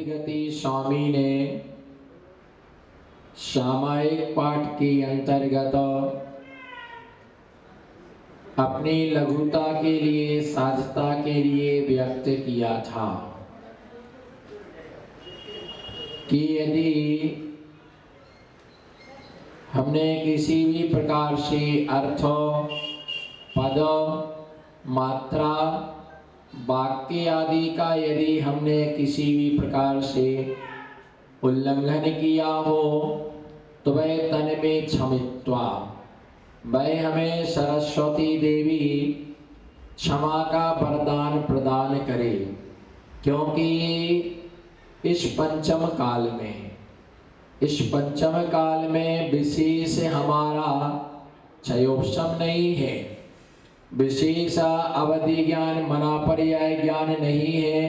बुद्धगति स्वामी ने सामायिक पाठ के अंतर्गत अपनी लघुता के लिए, साजता के लिए व्यक्त किया था कि यदि हमने किसी भी प्रकार से अर्थ, पद, मात्रा, वाक्य आदि का यदि हमने किसी भी प्रकार से उल्लंघन किया हो तो वह तन में क्षमित्वा, वह हमें सरस्वती देवी क्षमा का वरदान प्रदान करे। क्योंकि इस पंचम काल में विशेष हमारा क्षयोपशम नहीं है, विशेष अवधि ज्ञान, मनापर्याय ज्ञान नहीं है।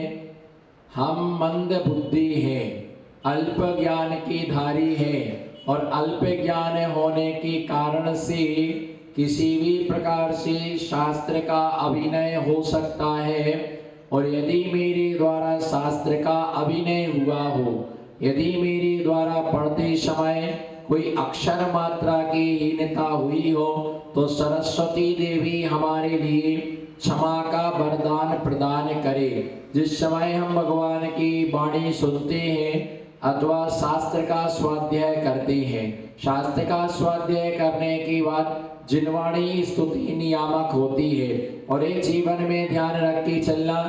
हम मंद बुद्धि हैं, अल्प ज्ञान की धारी है और अल्प ज्ञान होने के कारण से किसी भी प्रकार से शास्त्र का अभिनय हो सकता है। और यदि मेरे द्वारा शास्त्र का अभिनय हुआ हो, यदि मेरे द्वारा पढ़ते समय कोई अक्षर मात्रा की हीनता हुई हो तो सरस्वती देवी हमारे लिए क्षमा का वरदान प्रदान करे। जिस समय हम भगवान की वाणी सुनते हैं अथवा शास्त्र का स्वाध्याय करते हैं, शास्त्र का स्वाध्याय करने के बाद जिनवाणी स्तुति नियामक होती है। और एक जीवन में ध्यान रख के चलना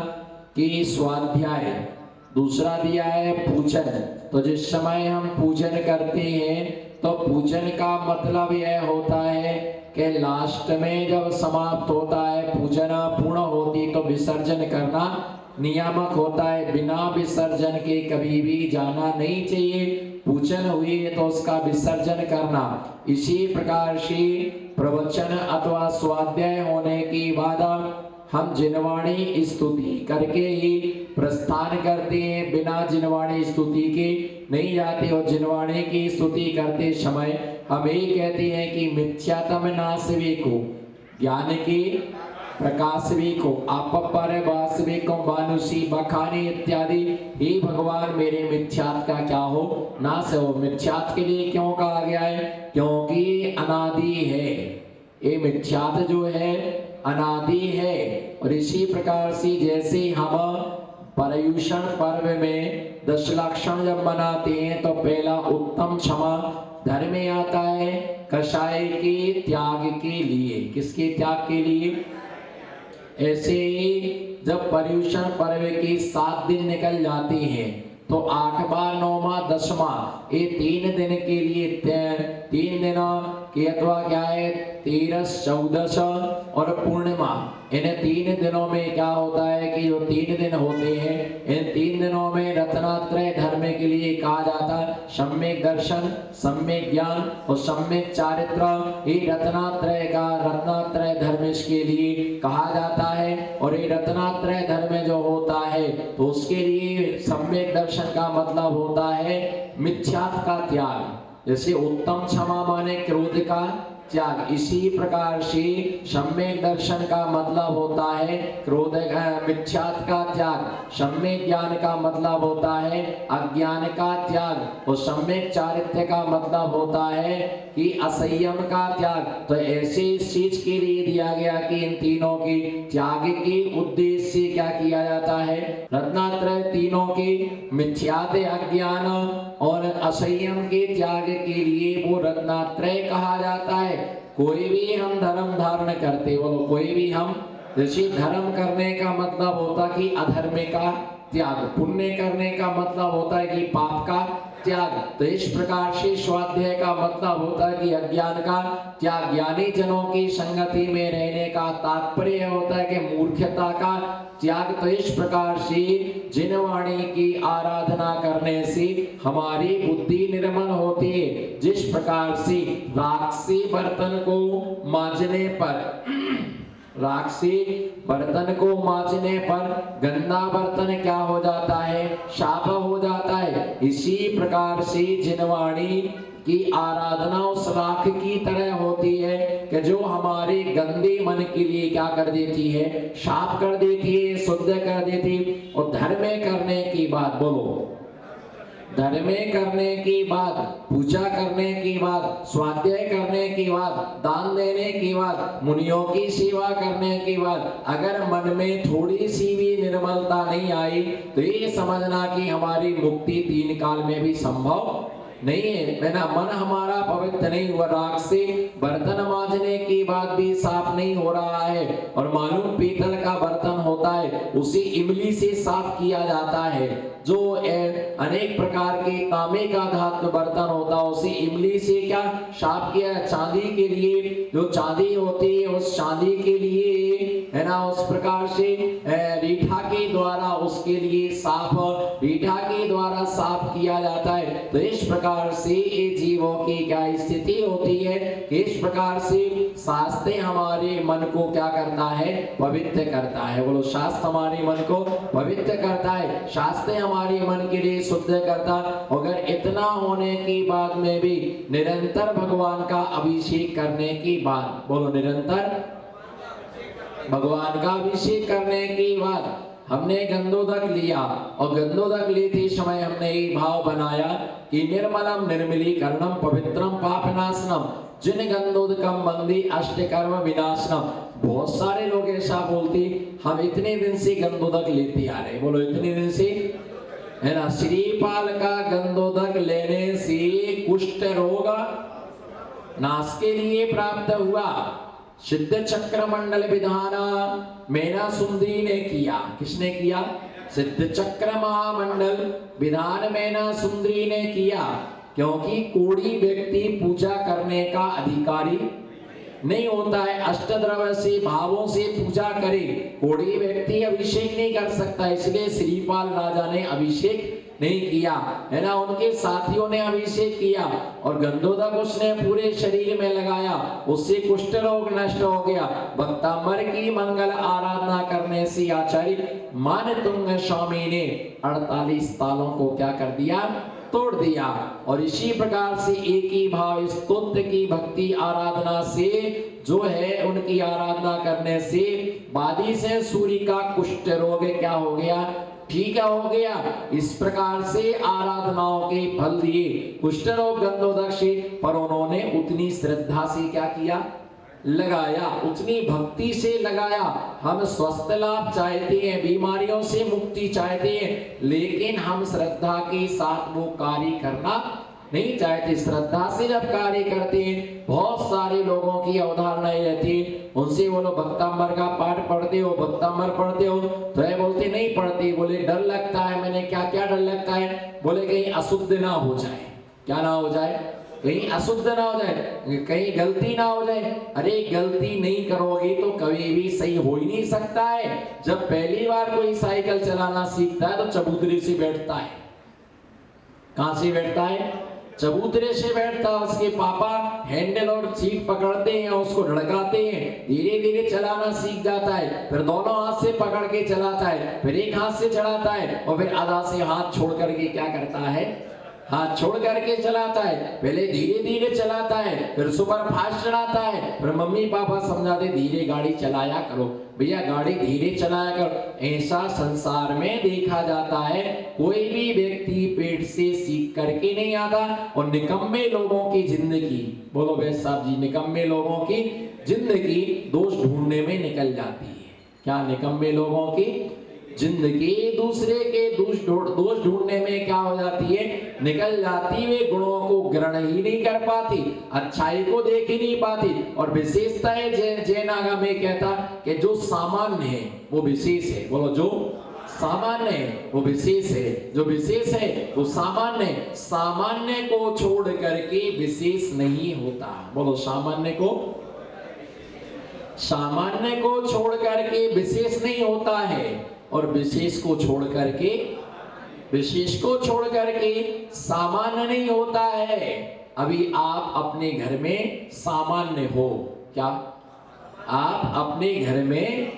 कि स्वाध्याय, दूसरा दिया है पूजन। तो जिस समय हम पूजन करते हैं तो पूजन का मतलब यह होता है कि लास्ट में जब समाप्त होता है, पूजन पूर्ण होती तो विसर्जन करना नियामक होता है। बिना विसर्जन के कभी भी जाना नहीं चाहिए। पूजन हुई है तो उसका विसर्जन करना। इसी प्रकार से प्रवचन अथवा स्वाध्याय होने के बाद हम जिनवाणी स्तुति करके ही प्रस्थान करते हैं, बिना जिनवाणी स्तुति के नहीं जाते। और जिनवाणी की स्तुति करते समय हम यही कहते हैं कि मिथ्यातम नासवे को, ज्ञान के प्रकाशवी को, आप पर वासवी को, मानुषी बखानी इत्यादि। हे भगवान मेरे मिथ्यात का क्या हो, नाश हो। मिथ्यात के लिए क्यों कहा गया है? क्योंकि अनादि है। ये मिथ्यात जो है अनादि है। और इसी प्रकार से जैसे हम पर्युषण पर्व में 10 लक्षण जब मनाते हैं तो पहला उत्तम क्षमा धर्म में आता है, कषाय के त्याग के लिए। किसके त्याग के लिए? ऐसे ही जब पर्युषण पर्व के 7 दिन निकल जाते हैं तो 8वां, 9वां, 10वां, ये 3 दिन के लिए 3 दिनों की अथवा क्या है 13, 14 और पूर्णिमा। इन 3 दिनों में क्या होता है कि जो 3 दिन होते हैं, इन 3 दिनों में रत्नात्रय धर्म के लिए कहा जाता है सम्यक दर्शन, सम्यक ज्ञान और सम्यक चारित्र। ये रत्नात्रय धर्म इसके लिए कहा जाता है। और ये रत्नात्रय धर्म जो होता है तो उसके लिए सम्यक दर्शन का मतलब होता है मिथ्यात का त्याग। जैसे उत्तम क्षमा माने क्रोध का त्याग, इसी प्रकार से सम्यक दर्शन का मतलब होता है क्रोध मिथ्यात का त्याग। सम्यक ज्ञान का मतलब होता है अज्ञान का त्याग। और सम्यक चारित्र्य का मतलब होता है कि असंयम का त्याग। तो ऐसे इस चीज के लिए दिया गया कि इन तीनों के त्याग के उद्देश्य से क्या किया जाता है? रत्नात्रय तीनों के मिथ्यात, अज्ञान और असंयम के त्याग के लिए वो रत्नात्रय कहा जाता है। कोई भी हम धर्म धारण करते, बोलो कोई भी हम, जैसे धर्म करने का मतलब होता कि अधर्म का त्याग, पुण्य करने का मतलब होता है कि पाप का त्याग। तो इस प्रकार से स्वाध्याय का मतलब होता है कि अज्ञान का त्याग। ज्ञानी जनों की संगति में रहने का तात्पर्य होता है कि मूर्खता का त्याग। तो इस प्रकार से जिनवाणी की आराधना करने से हमारी बुद्धि निर्मल होती है। जिस प्रकार से राक्षसी बर्तन को मांजने पर गंदा बर्तन क्या हो जाता है? शाप हो जाता है। इसी प्रकार से जिनवाणी की आराधना उस राख की तरह होती है कि जो हमारे गंदे मन के लिए क्या कर देती है? शाप कर देती है, शुद्ध कर देती है। और धर्म करने की बात बोलो, धर्म करने के बाद, पूजा करने के बाद, स्वाध्याय करने के बाद, दान देने के बाद, मुनियों की सेवा करने के बाद अगर मन में थोड़ी सी भी निर्मलता नहीं आई तो ये समझना कि हमारी मुक्ति 3 काल में भी संभव नहीं है ना। मन हमारा पवित्र नहीं हुआ, राग से बर्तन मांजने के बाद भी साफ नहीं हो रहा है। और मालूम पीतल का बर्तन होता है उसे इमली से साफ किया जाता है। जो अनेक प्रकार के तांबे का धातु बर्तन होता है उसे इमली से क्या साफ किया। चांदी के लिए जो चांदी होती है उस चांदी के लिए है ना उस प्रकार से रीठा के द्वारा उसके लिए साफ, रीठा के द्वारा साफ किया जाता है। तो इस प्रकार से ये जीवों की क्या स्थिति होती है कि इस प्रकार से शास्त्र हमारे मन को क्या करता है, पवित्र करता है। बोलो, शास्त्र हमारे मन को पवित्र करता है, शास्त्र हमारे मन के लिए शुद्ध करता। अगर इतना होने के बाद में भी निरंतर भगवान का अभिषेक करने की बात, बोलो निरंतर भगवान का अभिषेक करने के बाद हमने गंधोदक लिया और गंधोदक लेते समय हमने ये भाव बनाया कि निर्मलम निर्मलीकरणम पवित्रम पापनाशनम जिन गंधोदकम बंदी अष्टकर्म विनाशनम। बहुत सारे लोग ऐसा बोलते हम इतने दिन से गंधोदक लेते आ रहे, बोलो इतने दिन से है ना। श्रीपाल का गंधोदक लेने से कुष्ठ रोग नाश के लिए प्राप्त हुआ। सिद्ध चक्र मंडल विधान मैना सुंदरी ने किया। किसने किया? सिद्ध चक्र महामंडल विधान मैना सुंदरी ने किया। क्योंकि कोड़ी व्यक्ति पूजा करने का अधिकारी नहीं होता है। अष्टद्रव्य से भावों से पूजा करे, कोड़ी व्यक्ति अभिषेक नहीं कर सकता। इसलिए श्रीपाल राजा ने अभिषेक नहीं किया है ना, उनके साथियों ने अभिषेक किया और गंधोदक उसने पूरे शरीर में लगाया, उससे कुष्ठ रोग नष्ट हो गया। भक्तांबर की मंगल आराधना करने से आचार्य मानतुंग स्वामी ने 48 तालों को क्या कर दिया, तोड़ दिया। और इसी प्रकार से एक ही भाव स्तोत्र की भक्ति आराधना से जो है उनकी आराधना करने से बादी से सूर्य का कुष्ठ रोग क्या हो गया, ठीक हो गया। इस प्रकार से आराधनाओं के फल दिए कुष्ठ रोग गंधोदक से, पर उन्होंने उतनी श्रद्धा से क्या किया, लगाया, उतनी भक्ति से लगाया। हम स्वस्थ लाभ चाहते हैं, बीमारियों से मुक्ति चाहते हैं, लेकिन हम श्रद्धा के साथ वो कार्य करना नहीं चाहते। श्रद्धा से जब कार्य करते हैं, बहुत सारे लोगों की अवधारणाएं रहती है, उनसे बोलो भक्तांबर का पाठ पढ़ते हो, भक्तांबर पढ़ते हो, तो ये बोलते नहीं पढ़ते। बोले डर लगता है। मैंने क्या क्या डर लगता है? बोले कहीं अशुद्ध ना हो जाए। क्या ना हो जाए? कहीं अशुद्ध ना हो जाए, कहीं गलती ना हो जाए। अरे गलती नहीं करोगे तो कभी भी सही हो ही नहीं सकता है। जब पहली बार कोई साइकिल चलाना सीखता है तो चबूतरे से बैठता है। कहां से बैठता है? चबूतरे से बैठता। उसके पापा हैंडल और सीट पकड़ते हैं, उसको ढड़काते हैं, धीरे धीरे चलाना सीख जाता है। फिर दोनों हाथ से पकड़ के चलाता है, फिर एक हाथ से चलाता है और फिर आधा से हाथ छोड़ करके क्या करता है, हाथ छोड़ करके चलाता है। पहले धीरे धीरे चलाता है, फिर सुपर फास्ट चलाता है, फिर मम्मी पापा समझाते धीरे गाड़ी चलाया करो भैया, गाड़ी धीरे चलाया करो। ऐसा संसार में देखा जाता है, कोई भी व्यक्ति पेट से सीख करके नहीं आता। और निकम्मे लोगों की जिंदगी, बोलो वैद्य साहब जी, निकम्मे लोगों की जिंदगी दोष ढूंढने में निकल जाती है। क्या? निकम्मे लोगों की जिंदगी दूसरे के दोष ढूंढने में क्या हो जाती है, निकल जाती। वे गुणों को ग्रहण ही नहीं कर पाती, अच्छाई को देख ही नहीं पाती। और विशेषता है जैन आगम में कहता कि जो सामान्य है वो विशेष है। बोलो, जो सामान्य है वो विशेष है, जो विशेष है वो सामान्य है। सामान्य को छोड़ करके विशेष नहीं होता। बोलो, सामान्य को छोड़ करके विशेष नहीं होता है, और विशेष को छोड़ करके सामान्य नहीं होता है। अभी आप अपने घर में सामान्य हो। क्या? आप अपने घर में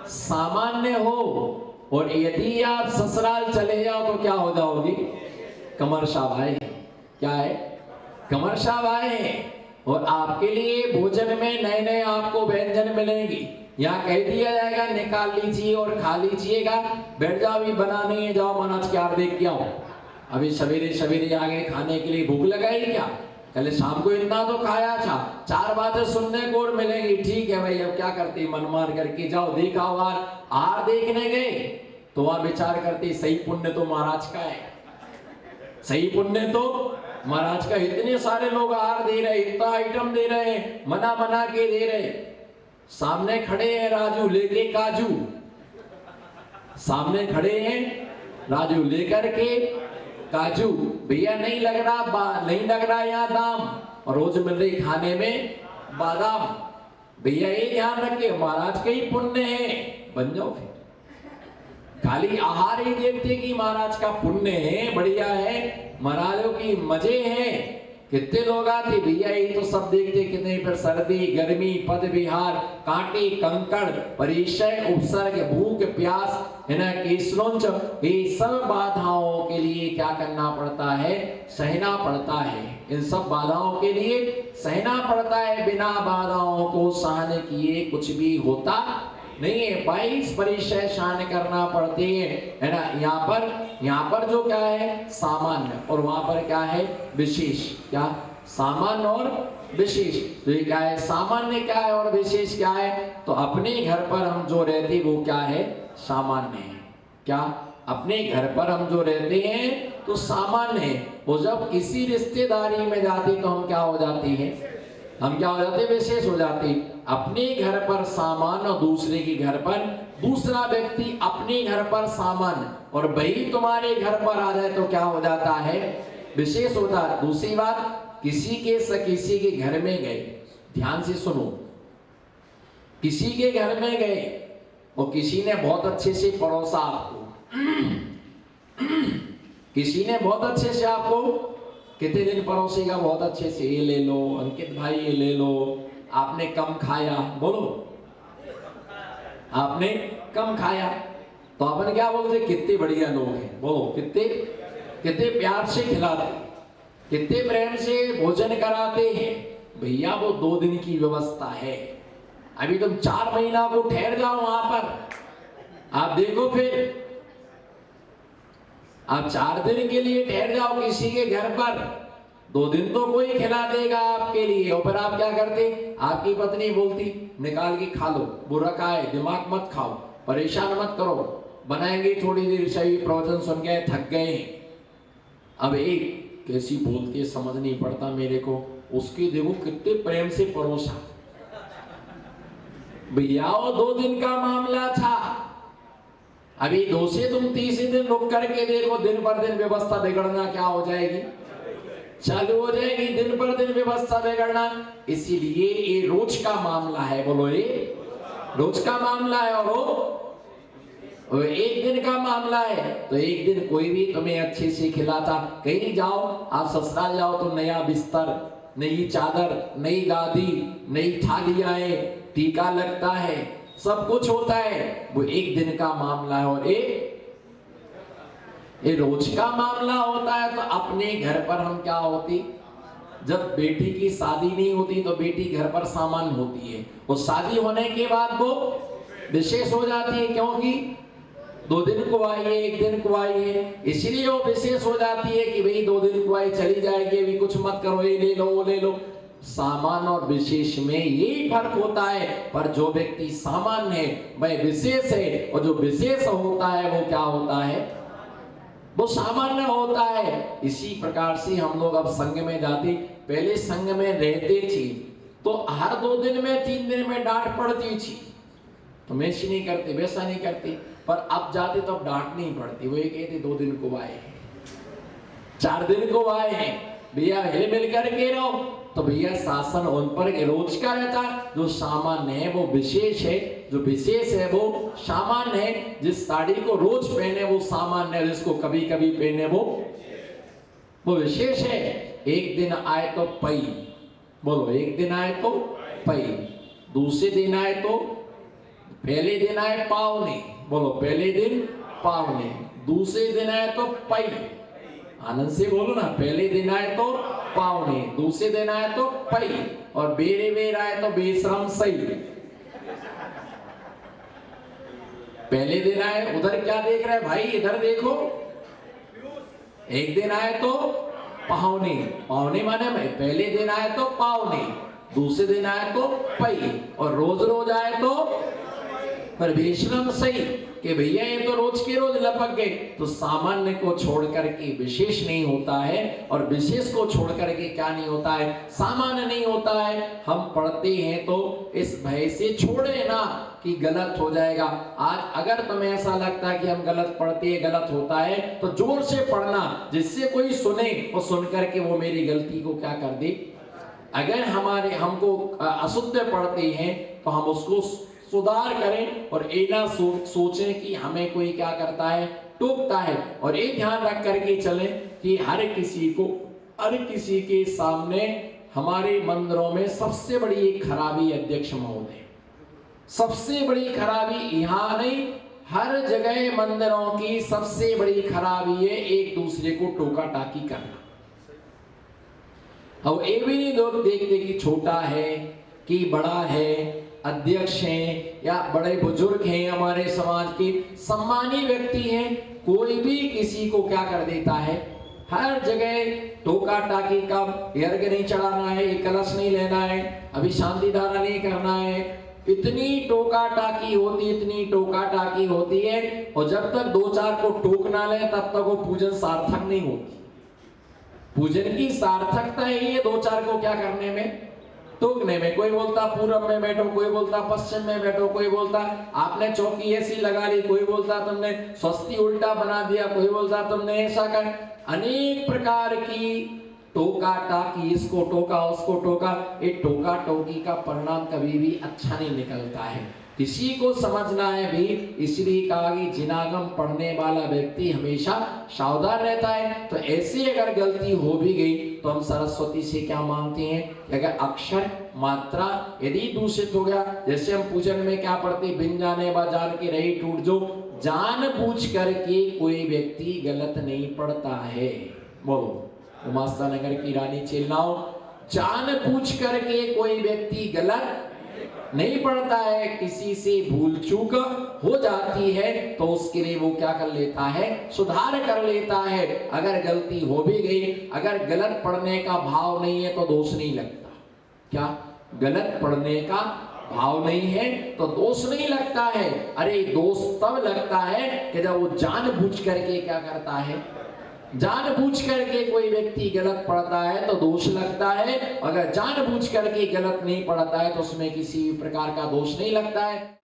सामान्य हो, और यदि आप ससुराल चले जाओ तो क्या हो जाओगी, कमरशा भाई। क्या है? कमरशा भाई। और आपके लिए भोजन में नए नए आपको व्यंजन मिलेंगे। यहाँ कह दिया जाएगा निकाल लीजिए और खा लीजिएगा, बैठ जाओ, अभी बनाने जाओ, मनाज क्या देख के आओ। अभी सवेरे सवेरे आ गए खाने के लिए, भूख लगाई क्या? कल शाम को इतना तो खाया था, 4 बातें सुनने को और मिलेंगी। ठीक है भाई, अब क्या करती, मन मार करके जाओ, देखा आर देखने गए तो वहां विचार करती सही पुण्य तो महाराज का है, सही पुण्य तो महाराज का। इतने सारे लोग आहार दे रहे, इतना आइटम दे रहे, मना मना के दे रहे। सामने खड़े हैं राजू लेके काजू, सामने खड़े हैं राजू लेकर के काजू। भैया नहीं लग रहा यहाँ दाम, और रोज मिल रही खाने में बादाम। भैया ये ध्यान रखे महाराज का ही पुण्य है, बन जाओ फिर। खाली आहार ही देखते कि महाराज का पुण्य है, बढ़िया है, महाराजों की मजे हैं। कितने लोग आते भैया, ये तो सब देखते कितने, फिर सर्दी गर्मी पद विहार कांटे कंकड़ परिचय उपसर्ग भूख प्यास है ना केसरोंच, ये सब बाधाओं के लिए क्या करना पड़ता है, सहना पड़ता है। इन सब बाधाओं के लिए सहना पड़ता है, बिना बाधाओं को सहन किए कुछ भी होता नहीं है। 22 परिचय शान करना पड़ते हैं, है ना। यहाँ पर जो क्या है सामान्य, और वहां पर क्या है विशेष। क्या सामान्य और विशेष, तो ये क्या है सामान्य क्या है और विशेष क्या है। तो अपने घर पर हम जो रहते वो क्या है सामान्य है। क्या अपने घर पर हम जो रहते हैं तो सामान्य है, वो जब किसी रिश्तेदारी में जाते तो हम क्या हो जाती है, हम क्या हो जाते विशेष हो जाते। अपने घर पर सामान्य और दूसरे के घर पर, दूसरा व्यक्ति अपने घर पर सामान्य और वही तुम्हारे घर पर आ जाए तो क्या हो जाता है विशेष होता है। दूसरी बात, किसी के घर में गए, ध्यान से सुनो, किसी के घर में गए और किसी ने बहुत अच्छे से परोसा आपको, किसी ने बहुत अच्छे से आपको कितने दिन परोसेगा बहुत अच्छे से, ये ले लो अंकित भाई ये ले लो, आपने कम खाया, बोलो आपने कम खाया, तो अपन क्या बोलते कितने बढ़िया लोग हैं, बोलो कितने प्यार से खिलाते, कितने प्रेम से भोजन कराते हैं। भैया वो 2 दिन की व्यवस्था है, अभी तुम 4 महीना को ठहर जाओ वहां पर, आप देखो फिर आप 4 दिन के लिए ठहर जाओ किसी के घर पर, 2 दिन तो कोई खिला देगा आपके लिए, और फिर आप क्या करते, आपकी पत्नी बोलती निकाल के खा लो, बुरा का है दिमाग मत खाओ, परेशान मत करो, बनाएंगे थोड़ी देर सही, प्रवचन सुन गए थक गए। अब एक कैसी बोलती है समझ नहीं पड़ता मेरे को, उसके देखो कितने प्रेम से परोसा। भैया वो 2 दिन का मामला था, अभी 2 से तुम 3 दिन रुक करके देखो, दिन पर दिन व्यवस्था बिगड़ना क्या हो जाएगी, चालू हो जाएगी, दिन पर दिन व्यवस्था बिगड़ना। इसीलिए ये रोज का मामला है, बोलो ये रोज का मामला है, और एक दिन का मामला है। तो एक दिन कोई भी तुम्हें अच्छे से खिलाता, कहीं जाओ आप ससुराल जाओ तो नया बिस्तर, नई चादर, नई गादी, नई थालियां, टीका लगता है, सब कुछ होता है, वो एक दिन का मामला है। और ये रोज का मामला होता है। तो अपने घर पर हम क्या होती, जब बेटी की शादी नहीं होती तो बेटी घर पर सामान्य होती है, और शादी होने के बाद वो विशेष हो जाती है, क्योंकि 2 दिन को आई है 1 दिन को आई है, इसलिए वो विशेष हो जाती है कि भाई 2 दिन को आई चली जाएगी, अभी कुछ मत करो, ये ले लो वो ले लो। सामान्य और विशेष में यही फर्क होता है, पर जो व्यक्ति सामान्य है वह विशेष है, और जो विशेष होता है वो क्या होता है, वो सामान्य होता है। इसी प्रकार से हम लोग अब संघ में जाते, पहले संघ में रहते थे तो हर 2 दिन में 3 दिन में डांट पड़ती थी, तो ऐसी नहीं करते वैसा नहीं करते, पर अब जाते तो अब डांट नहीं पड़ती, वो ये कहते 2 दिन को आए हैं 4 दिन को आए हैं, भैया हिल मिल करके रहो। तो भैया शासन उन पर रोज का रहता है, जो सामान्य है वो विशेष है, जो विशेष है वो सामान्य है। जिस साड़ी को रोज पहने वो सामान्य है, जिसको कभी कभी पहने वो विशेष है। एक दिन आए तो पई, बोलो एक दिन आए तो पई, दूसरे दिन आए तो, पहले दिन आए पावने, बोलो पहले दिन पावने, दूसरे दिन आए तो पई, आनंद से बोलो ना, पहले दिन आए तो पावने, दूसरे दिन आए तो पई, और बेरे बेर आए तो बेशरम सही। पहले दिन आए, उधर क्या देख रहे भाई, इधर देखो, एक दिन आए तो पाहुने, पाहुने माने में पहले दिन आए तो पाहुने, दूसरे दिन आए तो पई, और रोज रोज आए तो पर विश्राम सही कि भैया ये तो रोज के रोज लपक गए। तो सामान्य को छोड़ करके विशेष नहीं होता है, और विशेष को छोड़ करके क्या नहीं होता है, सामान्य नहीं होता है। हम पढ़ते हैं तो इस भय से छोड़े ना कि गलत हो जाएगा। आज अगर तुम्हें ऐसा लगता है कि हम गलत पढ़ते हैं, गलत होता है, तो जोर से पढ़ना जिससे कोई सुने और सुन करके वो मेरी गलती को क्या कर दे। अगर हमको अशुद्ध पढ़ते हैं तो हम उसको सुधार करें, और ये ना सोचें कि हमें कोई क्या करता है, टोकता है। और ये ध्यान रख करके चलें कि हर किसी के सामने हमारे मंदिरों में सबसे बड़ी एक खराबी अध्यक्ष महोदय, सबसे बड़ी खराबी यहाँ नहीं, हर जगह मंदिरों की सबसे बड़ी खराबी है एक दूसरे को टोका टाकी करना। अब ये भी नहीं लोग देखते कि छोटा है कि बड़ा है, अध्यक्ष हैं या बड़े बुजुर्ग हैं, हमारे समाज के सम्मानी व्यक्ति हैं, कोई भी किसी को क्या कर देता है, हर जगह टोका टाकी का, अर्घ नहीं चढ़ाना है, कलश नहीं लेना है, अभी शांति धारा नहीं करना है। इतनी टोका टाकी होती है, और जब तक दो चार को टोक ना ले तब तक वो पूजन सार्थक नहीं होती। पूजन की सार्थकता है ये दो चार को क्या करने में, टोकने में। कोई बोलता पूरब में बैठो, कोई बोलता पश्चिम में बैठो, कोई बोलता आपने चौकी ऐसी लगा ली, कोई बोलता तुमने स्वस्ति उल्टा बना दिया, कोई बोलता तुमने ऐसा कर। अनेक प्रकार की टोका टाकी, इसको टोका उसको टोका। ये टोका टोकी का परिणाम कभी भी अच्छा नहीं निकलता है, किसी को समझना है भी। इसलिए कहा कि जिनागम पढ़ने वाला व्यक्ति हमेशा सावधान रहता है। तो ऐसी अगर गलती हो भी गई तो हम सरस्वती से क्या मांगते हैं कि अगर अक्षर मात्रा यदि दूषित हो गया, जैसे हम पूजन में क्या पढ़ते, बिन जाने बा जान के रही टूट जो, जानबूझ करके कोई व्यक्ति गलत नहीं पढ़ता है। बोलो उमास्ता नगर की रानी चेलनाओ, जानबूझ करके कोई व्यक्ति गलत नहीं पढ़ता है। किसी से भूल चूक हो जाती है तो उसके लिए वो क्या कर लेता है, सुधार कर लेता है। अगर गलती हो भी गई, अगर गलत पढ़ने का भाव नहीं है तो दोष नहीं लगता। क्या गलत पढ़ने का भाव नहीं है तो दोष नहीं लगता है। अरे दोष तब लगता है कि जब वो जानबूझ करके क्या करता है, जानबूझ करके कोई व्यक्ति गलत पढ़ता है तो दोष लगता है। अगर जानबूझ करके गलत नहीं पढ़ता है तो उसमें किसी प्रकार का दोष नहीं लगता है।